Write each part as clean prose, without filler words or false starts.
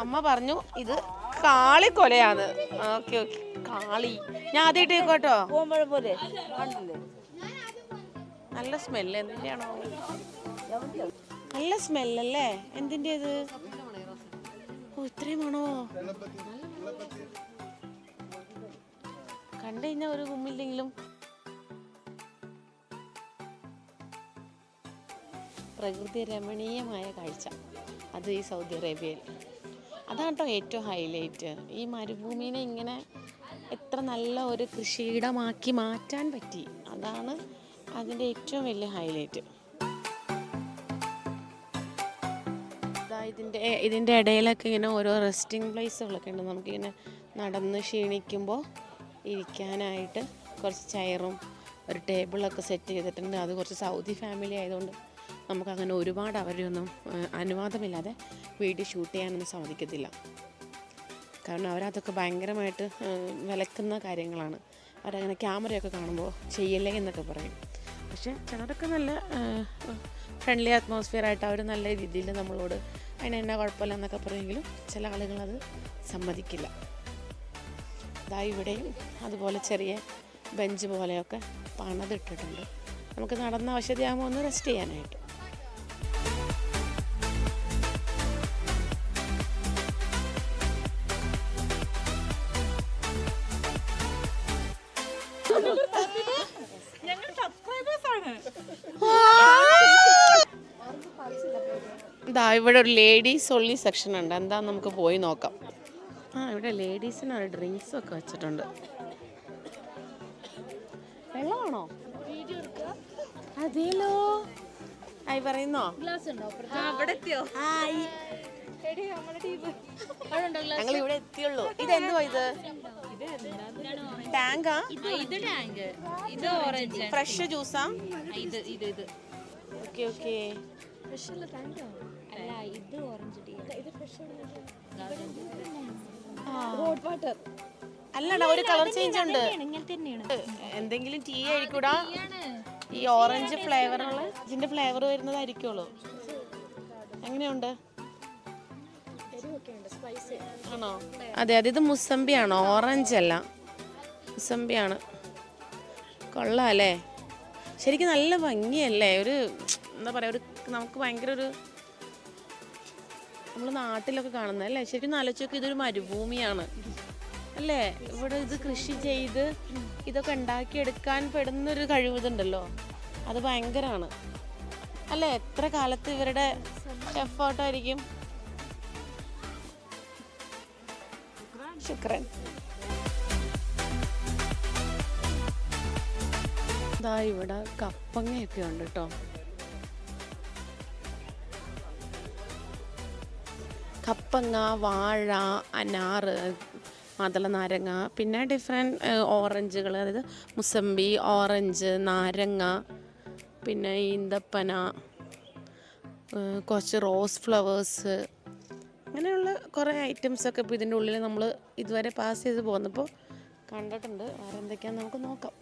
അമ്മ പറഞ്ഞു ഇത് കാളിക്കൊലയാണ്. ഓക്കെ ഓക്കെ, കാളി ഞാൻ ആദ്യമായിട്ട് കേൾക്കോട്ടോ. നല്ല സ്മെല്ല് എന്തിൻ്റെയാണോ? നല്ല സ്മെല്ലല്ലേ, എന്തിൻ്റെ ഇത്? ഓ ഇത്രയും ആണോ? കണ്ടു കഴിഞ്ഞാൽ ഒരു ഗുമ്മില്ലെങ്കിലും പ്രകൃതി രമണീയമായ കാഴ്ച അത് ഈ സൗദി അറേബ്യയിൽ. അതാണ് കേട്ടോ ഏറ്റവും ഹൈലൈറ്റ്. ഈ മരുഭൂമിനെ ഇങ്ങനെ എത്ര നല്ല ഒരു കൃഷിയിടമാക്കി മാറ്റാൻ പറ്റി, അതാണ് അതിൻ്റെ ഏറ്റവും വലിയ ഹൈലൈറ്റ്. ഇതിൻ്റെ ഇടയിലൊക്കെ ഇങ്ങനെ ഓരോ റെസ്റ്റിംഗ് പ്ലേസുകളൊക്കെ ഉണ്ട്. നമുക്കിങ്ങനെ നടന്ന് ക്ഷീണിക്കുമ്പോൾ ഇരിക്കാനായിട്ട് കുറച്ച് ചെയറും ഒരു ടേബിളൊക്കെ സെറ്റ് ചെയ്തിട്ടുണ്ട്. അത് കുറച്ച് സൗദി ഫാമിലി ആയതുകൊണ്ട് നമുക്കങ്ങനെ ഒരുപാട് അവരെയൊന്നും അനുവാദമില്ലാതെ വീഡിയോ ഷൂട്ട് ചെയ്യാനൊന്നും സാധിക്കത്തില്ല. കാരണം അവരതൊക്കെ ഭയങ്കരമായിട്ട് വിലക്കുന്ന കാര്യങ്ങളാണ്. അവരങ്ങനെ ക്യാമറയൊക്കെ കാണുമ്പോൾ ചെയ്യല്ലേ എന്നൊക്കെ പറയും. പക്ഷേ ചിലരൊക്കെ നല്ല ഫ്രണ്ട്ലി അറ്റ്മോസ്ഫിയറായിട്ട് അവർ നല്ല രീതിയിൽ നമ്മളോട് അതിനെന്നാ കുഴപ്പമില്ല എന്നൊക്കെ പറയുമെങ്കിലും ചില ആളുകളത് സമ്മതിക്കില്ല. ഇതാ ഇവിടെയും അതുപോലെ ചെറിയ ബെഞ്ച് പോലെയൊക്കെ പണിതിട്ടിട്ടുണ്ട്. നമുക്ക് നടന്ന അവശതയാകുമ്പോൾ ഒന്ന് റെസ്റ്റ് ചെയ്യാനായിട്ട്. ഇതാ ഇവിടെ ഒരു ലേഡീസ് ഒള്ളി സെക്ഷൻ ഉണ്ട്. എന്താ നമുക്ക് പോയി നോക്കാം. ഇവിടെ ലേഡീസിന് ഒരു ഡ്രിങ്ക്സ് ഒക്കെ വെച്ചിട്ടുണ്ട്. വെള്ളമാണോ? അതേലോ, ആയി പറയുന്നോ? ഞങ്ങൾ ഇവിടെ എത്തിയുള്ളൂ. ഇതെന്തുവാ ഇത്? ടാങ്കാ? ഫ്രഷ് ജ്യൂസാ? Okay okay. അല്ലടാ, ഒരു കളർ ചേഞ്ച് ഉണ്ട്. എന്തെങ്കിലും ടീ ആയിരിക്കൂടാ, ഈ ഓറഞ്ച് ഫ്ലേവറുള്ള ഇതിന്റെ ഫ്ലേവർ വരുന്നതായിരിക്കുള്ളൂ. എങ്ങനെയുണ്ട്? ആണോ? അതെ അതെ, ഇത് മുസംബി ആണോ? ഓറഞ്ച് അല്ല, മുസംബിയാണ്. കൊള്ളാം അല്ലേ? ശരിക്കും നല്ല ഭംഗിയല്ലേ? ഒരു എന്താ പറയുക, ഒരു നമുക്ക് ഭയങ്കര ഒരു നമ്മൾ നാട്ടിലൊക്കെ കാണുന്നത് അല്ലേ? ശരിക്കും ആലോചിച്ചൊക്കെ ഇതൊരു മരുഭൂമിയാണ് അല്ലേ? ഇവിടെ ഇത് കൃഷി ചെയ്ത് ഇതൊക്കെ ഉണ്ടാക്കിയെടുക്കാൻ പെടുന്നൊരു കഴിവുണ്ടല്ലോ, അത് ഭയങ്കരമാണ് അല്ലേ? എത്ര കാലത്ത് ഇവരുടെ എഫേർട്ടായിരിക്കും. ശുക്രൻ. ഇതാ ഇവിടെ കപ്പങ്ങയൊക്കെ ഉണ്ട് കേട്ടോ. കപ്പങ്ങ, വാഴ, അനാറ്, മാതള നാരങ്ങ, പിന്നെ ഡിഫറെൻറ്റ് ഓറഞ്ചുകൾ, അതായത് മുസംബി, ഓറഞ്ച്, നാരങ്ങ, പിന്നെ ഈന്തപ്പന, കുറച്ച് റോസ് ഫ്ലവേഴ്സ്, അങ്ങനെയുള്ള കുറേ ഐറ്റംസൊക്കെ ഇപ്പോൾ ഇതിൻ്റെ ഉള്ളിൽ നമ്മൾ ഇതുവരെ പാസ് ചെയ്ത് പോന്നപ്പോൾ കണ്ടിട്ടുണ്ട്. വേറെ എന്തൊക്കെയാണെന്ന് നമുക്ക് നോക്കാം.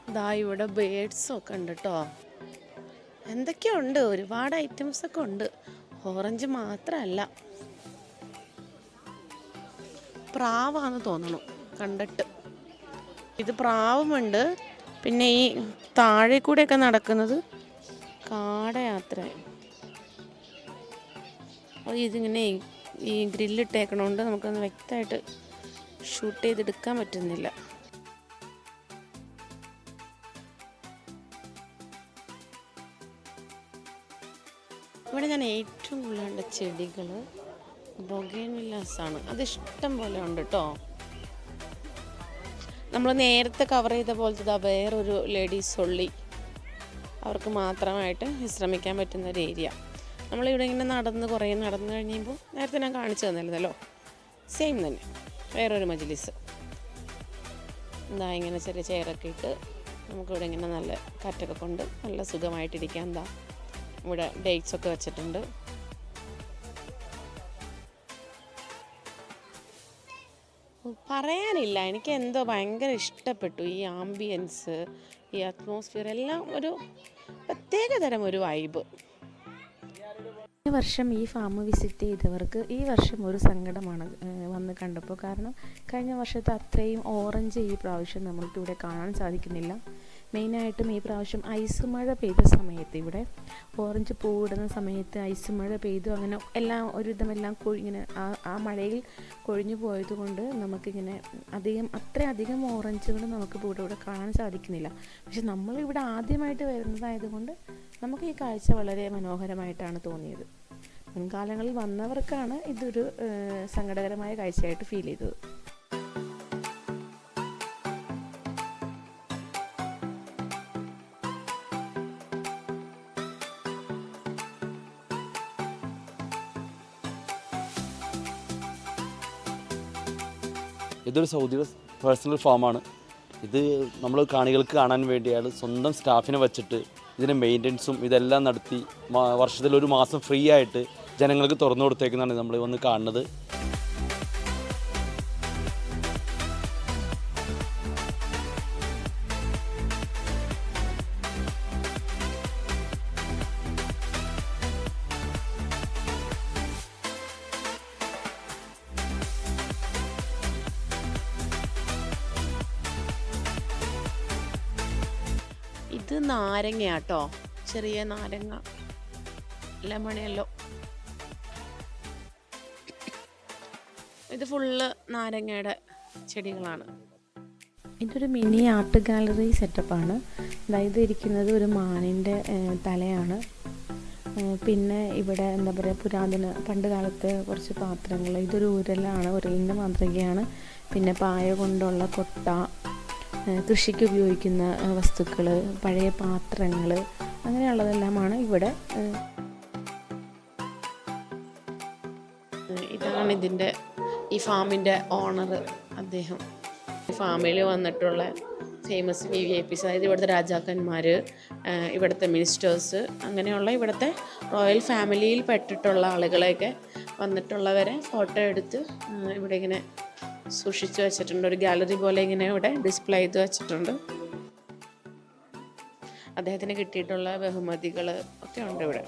ഇതാ ഇവിടെ ബേഡ്സൊക്കെ ഉണ്ട് കേട്ടോ. എന്തൊക്കെയുണ്ട്, ഒരുപാട് ഐറ്റംസൊക്കെ ഉണ്ട്. ഓറഞ്ച് മാത്രമല്ല, പ്രാവാന്ന് തോന്നണു കണ്ടിട്ട്. ഇത് പ്രാവുമുണ്ട്. പിന്നെ ഈ താഴെ കൂടെയൊക്കെ നടക്കുന്നത് കാടയാത്ര. അപ്പോൾ ഇതിങ്ങനെ ഈ ഗ്രില്ലിട്ടേക്കണോണ്ട് നമുക്കൊന്ന് വ്യക്തമായിട്ട് ഷൂട്ട് ചെയ്തെടുക്കാൻ പറ്റുന്നില്ല. ഇവിടെ ഞാൻ ഏറ്റവും കൂടുതൽ കണ്ട ചെടികൾ ബൊഗേൻവില്ലാസാണ്. അത് ഇഷ്ടം പോലെ ഉണ്ട് കേട്ടോ. നമ്മൾ നേരത്തെ കവർ ചെയ്ത പോലത്തെ വേറൊരു ലേഡീസ് ഒള്ളി, അവർക്ക് മാത്രമായിട്ട് വിശ്രമിക്കാൻ പറ്റുന്ന ഒരു ഏരിയ. നമ്മളിവിടെ ഇങ്ങനെ കുറേ നടന്നു കഴിയുമ്പോൾ നേരത്തെ ഞാൻ കാണിച്ചു തന്നിരുന്നല്ലോ, സെയിം തന്നെ വേറൊരു മജ്ലിസ്. എന്താ ഇങ്ങനെ ചെറിയ ചെയറൊക്കെ ഇട്ട് നമുക്കിവിടെ ഇങ്ങനെ നല്ല കാറ്റൊക്കെ കൊണ്ട് നല്ല സുഖമായിട്ടിരിക്കാം. എന്താ ഇവിടെ ഡേറ്റ്സൊക്കെ വെച്ചിട്ടുണ്ട്. പറയാനില്ല, എനിക്ക് എന്തോ ഭയങ്കര ഇഷ്ടപ്പെട്ടു ഈ ആംബിയൻസ്, ഈ അറ്റ്മോസ്ഫിയർ എല്ലാം ഒരു പ്രത്യേക തരം ഒരു വൈബ്. ഈ വർഷം ഈ ഫാം വിസിറ്റ് ചെയ്തവർക്ക് ഈ വർഷം ഒരു സങ്കടമാണ് വന്ന് കണ്ടപ്പോൾ. കാരണം കഴിഞ്ഞ വർഷത്തെ അത്രയും ഓറഞ്ച് ഈ പ്രാവശ്യം നമുക്കിവിടെ കാണാൻ സാധിക്കുന്നില്ല. മെയിനായിട്ടും ഈ പ്രാവശ്യം ഐസ് മഴ പെയ്ത സമയത്ത്, ഇവിടെ ഓറഞ്ച് പൂവിടുന്ന സമയത്ത് ഐസ് മഴ പെയ്തു, അങ്ങനെ എല്ലാം ഒരുവിധം എല്ലാം ഇങ്ങനെ ആ മഴയിൽ കൊഴിഞ്ഞു പോയതുകൊണ്ട് നമുക്കിങ്ങനെ അത്രയധികം ഓറഞ്ചുകൾ നമുക്ക് ഇവിടെ കാണാൻ സാധിക്കുന്നില്ല. പക്ഷെ നമ്മളിവിടെ ആദ്യമായിട്ട് വരുന്നതായതുകൊണ്ട് നമുക്ക് ഈ കാഴ്ച വളരെ മനോഹരമായിട്ടാണ് തോന്നിയത്. മുൻകാലങ്ങളിൽ വന്നവർക്കാണ് ഇതൊരു സങ്കടകരമായ കാഴ്ചയായിട്ട് ഫീൽ ചെയ്തത്. ഇതൊരു സൗദിയുടെ പേഴ്സണൽ ഫാമാണ്. ഇത് നമ്മൾ കാണികൾക്ക് കാണാൻ വേണ്ടിയാണ് സ്വന്തം സ്റ്റാഫിനെ വച്ചിട്ട് ഇതിൻ്റെ മെയിൻ്റനൻസും ഇതെല്ലാം നടത്തി വർഷത്തിൽ ഒരു മാസം ഫ്രീ ആയിട്ട് ജനങ്ങൾക്ക് തുറന്നു കൊടുത്തേക്കുന്നതാണ് നമ്മൾ വന്ന് കാണുന്നത്. ഇത് നാരങ്ങയാട്ടോ, ചെറിയ നാരങ്ങ, ലെമണയല്ലോ. ഇത് ഫുള്ള് നാരങ്ങയുടെ ചെടികളാണ്. ഇതൊരു മിനി ആർട്ട് ഗാലറി സെറ്റപ്പാണ്. അതായത് ഇരിക്കുന്നത് ഒരു മാനിൻ്റെ തലയാണ്. പിന്നെ ഇവിടെ എന്താ പറയുക, പുരാതന പണ്ട് കാലത്തെ കുറച്ച് പാത്രങ്ങൾ. ഇതൊരു ഉരലാണ്, ഉരലിൻ്റെ മാതൃകയാണ്. പിന്നെ പായ കൊണ്ടുള്ള കൊട്ട, കൃഷിക്ക് ഉപയോഗിക്കുന്ന വസ്തുക്കൾ, പഴയ പാത്രങ്ങൾ, അങ്ങനെയുള്ളതെല്ലാമാണ് ഇവിടെ. ഇതാണ് ഇതിൻ്റെ ഈ ഫാമിൻ്റെ ഓണർ. അദ്ദേഹം ഫാമിൽ വന്നിട്ടുള്ള ഫേമസ് VVIPs, അതായത് ഇവിടുത്തെ രാജാക്കന്മാർ, ഇവിടുത്തെ മിനിസ്റ്റേഴ്സ്, അങ്ങനെയുള്ള ഇവിടുത്തെ റോയൽ ഫാമിലിയിൽ പെട്ടിട്ടുള്ള ആളുകളെയൊക്കെ വന്നിട്ടുള്ളവരെ ഫോട്ടോ എടുത്ത് ഇവിടെ ഇങ്ങനെ സൂക്ഷിച്ചു വെച്ചിട്ടുണ്ട്. ഒരു ഗാലറി പോലെ ഇങ്ങനെ ഇവിടെ ഡിസ്പ്ലേ ചെയ്ത് വെച്ചിട്ടുണ്ട്. അദ്ദേഹത്തിന് കിട്ടിയിട്ടുള്ള ബഹുമതികൾ ഒക്കെ ഉണ്ട് ഇവിടെ.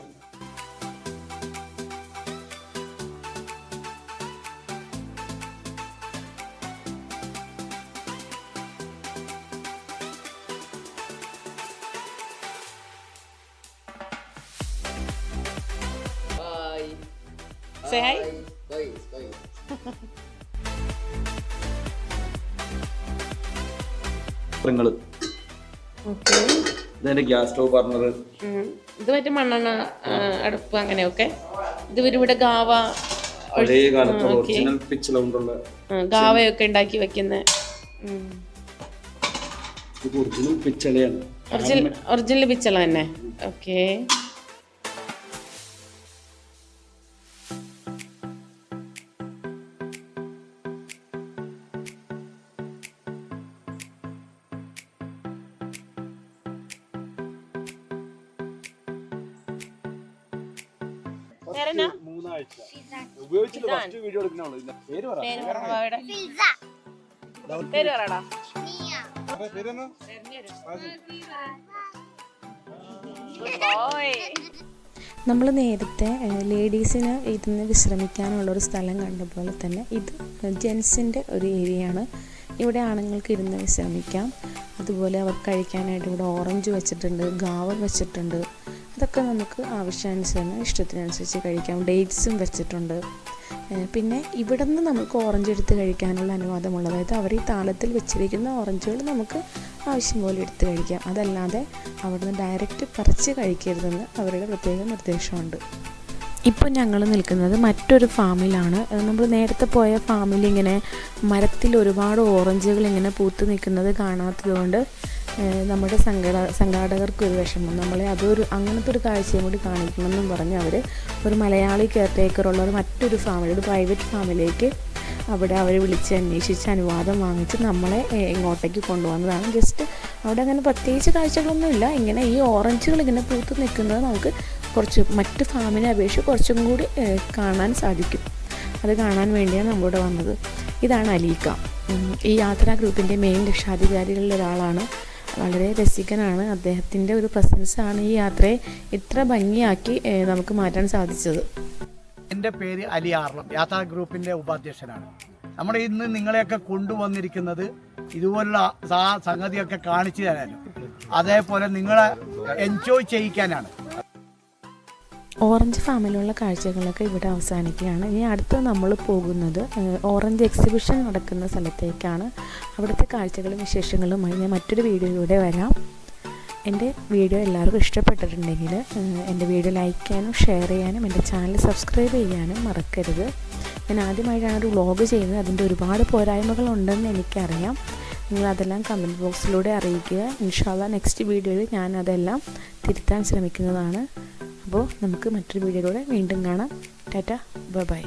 Say hi. ഇതെന്റെ ഗ്യാസ് സ്റ്റവ് ബർണർ. ഇത് മറ്റേ മണ്ണെണ്ണ അടുപ്പ് അങ്ങനെയൊക്കെ. ഇത് ഇവിടെ ഗാവ, പഴയ കാലത്ത് ഒറിജിനൽ പിച്ചള കൊണ്ടുള്ള ഗാവയൊക്കെ ഉണ്ടാക്കി വെക്കുന്ന ഒറിജിനൽ പിച്ചളയാണ്. ഒറിജിനൽ പിച്ചള തന്നെ. ഓക്കെ. നമ്മൾ നേരത്തെ ലേഡീസിന് ഇരുന്ന് വിശ്രമിക്കാനുള്ളൊരു സ്ഥലം കണ്ട പോലെ തന്നെ ഇത് ജെൻസിൻ്റെ ഒരു ഏരിയയാണ്. ഇവിടെ ആണുങ്ങൾക്ക് ഇരുന്ന് വിശ്രമിക്കാം. അതുപോലെ അവർ കഴിക്കാനായിട്ട് ഇവിടെ ഓറഞ്ച് വെച്ചിട്ടുണ്ട്, ഗാവ വെച്ചിട്ടുണ്ട്. അതൊക്കെ നമുക്ക് ആവശ്യാനുസരണം ഇഷ്ടത്തിനനുസരിച്ച് കഴിക്കാം. ഡേറ്റ്സും വെച്ചിട്ടുണ്ട്. പിന്നെ ഇവിടെ നിന്ന് നമുക്ക് ഓറഞ്ച് എടുത്ത് കഴിക്കാനുള്ള അനുവാദമുള്ളത്, അതായത് അവർ ഈ താളത്തിൽ വെച്ചിരിക്കുന്ന ഓറഞ്ചുകൾ നമുക്ക് ആവശ്യം പോലെ എടുത്ത് കഴിക്കാം. അതല്ലാതെ അവിടെ നിന്ന് ഡയറക്റ്റ് പറിച്ച് കഴിക്കരുതെന്ന് അവരുടെ പ്രത്യേക നിർദ്ദേശമുണ്ട്. ഇപ്പോൾ ഞങ്ങൾ നിൽക്കുന്നത് മറ്റൊരു ഫാമിലാണ്. നമ്മൾ നേരത്തെ പോയ ഫാമിൽ ഇങ്ങനെ മരത്തിൽ ഒരുപാട് ഓറഞ്ചുകൾ ഇങ്ങനെ പൂത്ത് നിൽക്കുന്നത് കാണാത്തത് കൊണ്ട് നമ്മുടെ സംഘാടകർക്കൊരു വിഷമം. നമ്മളെ അങ്ങനത്തെ ഒരു കാഴ്ചയും കൂടി കാണിക്കണമെന്നും പറഞ്ഞ് അവർ ഒരു മലയാളി കെയർടേക്കറുള്ള മറ്റൊരു ഫാമിലി, ഒരു പ്രൈവറ്റ് ഫാമിലേക്ക് അവിടെ അവർ വിളിച്ച് അന്വേഷിച്ച് അനുവാദം വാങ്ങിച്ച് നമ്മളെ ഇങ്ങോട്ടേക്ക് കൊണ്ടുവന്നതാണ്. ജസ്റ്റ് അവിടെ അങ്ങനെ പ്രത്യേകിച്ച് കാഴ്ചകളൊന്നുമില്ല. ഇങ്ങനെ ഈ ഓറഞ്ചുകൾ ഇങ്ങനെ പൂത്ത് നിൽക്കുന്നത് നമുക്ക് മറ്റ് ഫാമിനെ അപേക്ഷിച്ച് കുറച്ചും കൂടി കാണാൻ സാധിക്കും. അത് കാണാൻ വേണ്ടിയാണ് നമ്മളിവിടെ വന്നത്. ഇതാണ് അലീക്ക. ഈ യാത്രാ ഗ്രൂപ്പിൻ്റെ മെയിൻ രക്ഷാധികാരികളിൽ ഒരാളാണ്. വളരെ രസികനാണ്. അദ്ദേഹത്തിൻ്റെ ഒരു പ്രസൻസാണ് ഈ യാത്രയെ ഇത്ര ഭംഗിയാക്കി നമുക്ക് മാറ്റാൻ സാധിച്ചത്. എൻ്റെ പേര് അലി ആർളം, യാത്രാ ഗ്രൂപ്പിൻ്റെ ഉപാധ്യക്ഷനാണ്. നമ്മൾ ഇന്ന് നിങ്ങളെയൊക്കെ കൊണ്ടുവന്നിരിക്കുന്നത് ഇതുപോലുള്ള സംഗതിയൊക്കെ കാണിച്ചു തരാനും അതേപോലെ നിങ്ങളെ എൻജോയ് ചെയ്യിക്കാനാണ്. ഓറഞ്ച് ഫാമിലുള്ള കാഴ്ചകളൊക്കെ ഇവിടെ അവസാനിക്കുകയാണ്. ഇനി അടുത്ത് നമ്മൾ പോകുന്നത് ഓറഞ്ച് എക്സിബിഷൻ നടക്കുന്ന സ്ഥലത്തേക്കാണ്. അവിടുത്തെ കാഴ്ചകളും വിശേഷങ്ങളുമായി ഞാൻ മറ്റൊരു വീഡിയോയിലൂടെ വരാം. എൻ്റെ വീഡിയോ എല്ലാവർക്കും ഇഷ്ടപ്പെട്ടിട്ടുണ്ടെങ്കിൽ എൻ്റെ വീഡിയോ ലൈക്ക് ചെയ്യാനും ഷെയർ ചെയ്യാനും എൻ്റെ ചാനൽ സബ്സ്ക്രൈബ് ചെയ്യാനും മറക്കരുത്. ഞാൻ ആദ്യമായിട്ടാണ് ഒരു വ്ളോഗ് ചെയ്യുന്നത്. അതിൻ്റെ ഒരുപാട് പോരായ്മകളുണ്ടെന്ന് എനിക്കറിയാം. നിങ്ങളതെല്ലാം കമൻറ്റ് ബോക്സിലൂടെ അറിയിക്കുക. ഇൻഷാ അല്ലാഹ് നെക്സ്റ്റ് വീഡിയോയിൽ ഞാൻ അതെല്ലാം തിരുത്താൻ ശ്രമിക്കുന്നതാണ്. അപ്പോൾ നമുക്ക് മറ്റൊരു വീഡിയോയിലൂടെ വീണ്ടും കാണാം. Tata, bye bye.